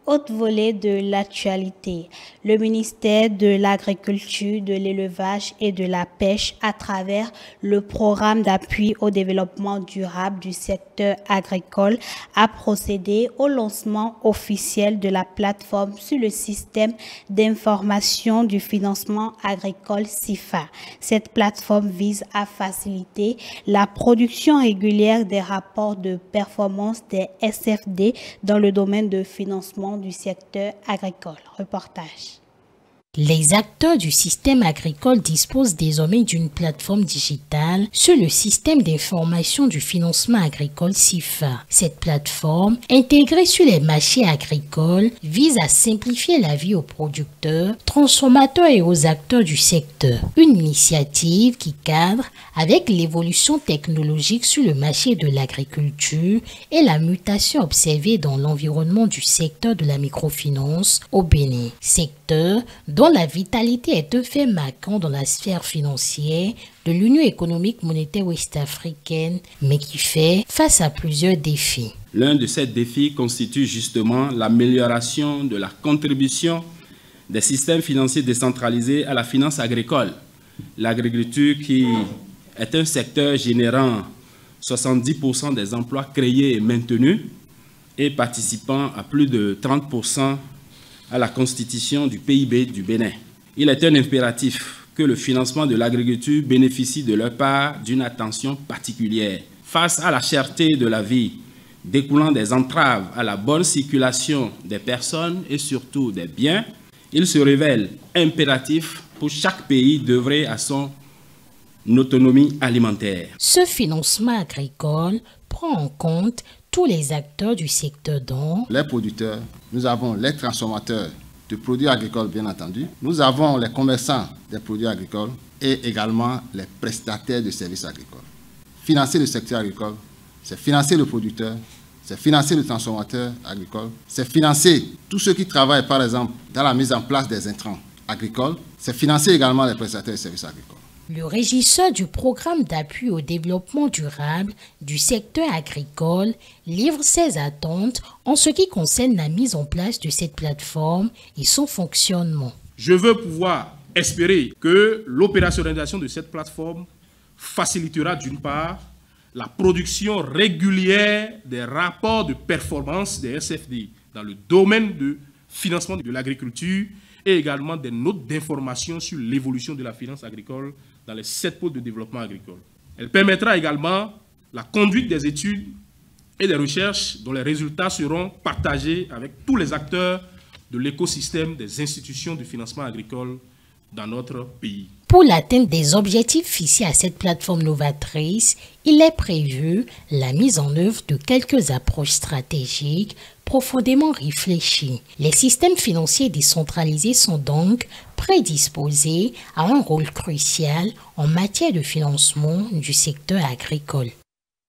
Autre volet de l'actualité, le ministère de l'Agriculture, de l'Élevage et de la Pêche, à travers le programme d'appui au développement durable du secteur agricole, a procédé au lancement officiel de la plateforme sur le système d'information du financement agricole SIFA. Cette plateforme vise à faciliter la production régulière des rapports de performance des SFD dans le domaine de financement du secteur agricole. Reportage. Les acteurs du système agricole disposent désormais d'une plateforme digitale sur le système d'information du financement agricole SIFA. Cette plateforme, intégrée sur les marchés agricoles, vise à simplifier la vie aux producteurs, transformateurs et aux acteurs du secteur. Une initiative qui cadre avec l'évolution technologique sur le marché de l'agriculture et la mutation observée dans l'environnement du secteur de la microfinance au Bénin. Secteur dont la vitalité est un fait marquant dans la sphère financière de l'Union économique monétaire ouest-africaine, mais qui fait face à plusieurs défis. L'un de ces défis constitue justement l'amélioration de la contribution des systèmes financiers décentralisés à la finance agricole. L'agriculture qui est un secteur générant 70% des emplois créés et maintenus et participant à plus de 30% à la constitution du PIB du Bénin. Il est un impératif que le financement de l'agriculture bénéficie de leur part d'une attention particulière. Face à la cherté de la vie découlant des entraves à la bonne circulation des personnes et surtout des biens, il se révèle impératif pour chaque pays d'œuvrer à son autonomie alimentaire. Ce financement agricole prend en compte tous les acteurs du secteur dont les producteurs, nous avons les transformateurs de produits agricoles bien entendu, nous avons les commerçants des produits agricoles et également les prestataires de services agricoles. Financer le secteur agricole, c'est financer le producteur, c'est financer le transformateur agricole, c'est financer tous ceux qui travaillent par exemple dans la mise en place des intrants agricoles, c'est financer également les prestataires de services agricoles. Le régisseur du programme d'appui au développement durable du secteur agricole livre ses attentes en ce qui concerne la mise en place de cette plateforme et son fonctionnement. Je veux pouvoir espérer que l'opérationnalisation de cette plateforme facilitera d'une part la production régulière des rapports de performance des SFD dans le domaine de financement de l'agriculture et également des notes d'information sur l'évolution de la finance agricole dans les 7 pôles de développement agricole. Elle permettra également la conduite des études et des recherches dont les résultats seront partagés avec tous les acteurs de l'écosystème des institutions de financement agricole dans notre pays. Pour l'atteinte des objectifs fixés à cette plateforme novatrice, il est prévu la mise en œuvre de quelques approches stratégiques profondément réfléchies. Les systèmes financiers décentralisés sont donc prédisposés à un rôle crucial en matière de financement du secteur agricole.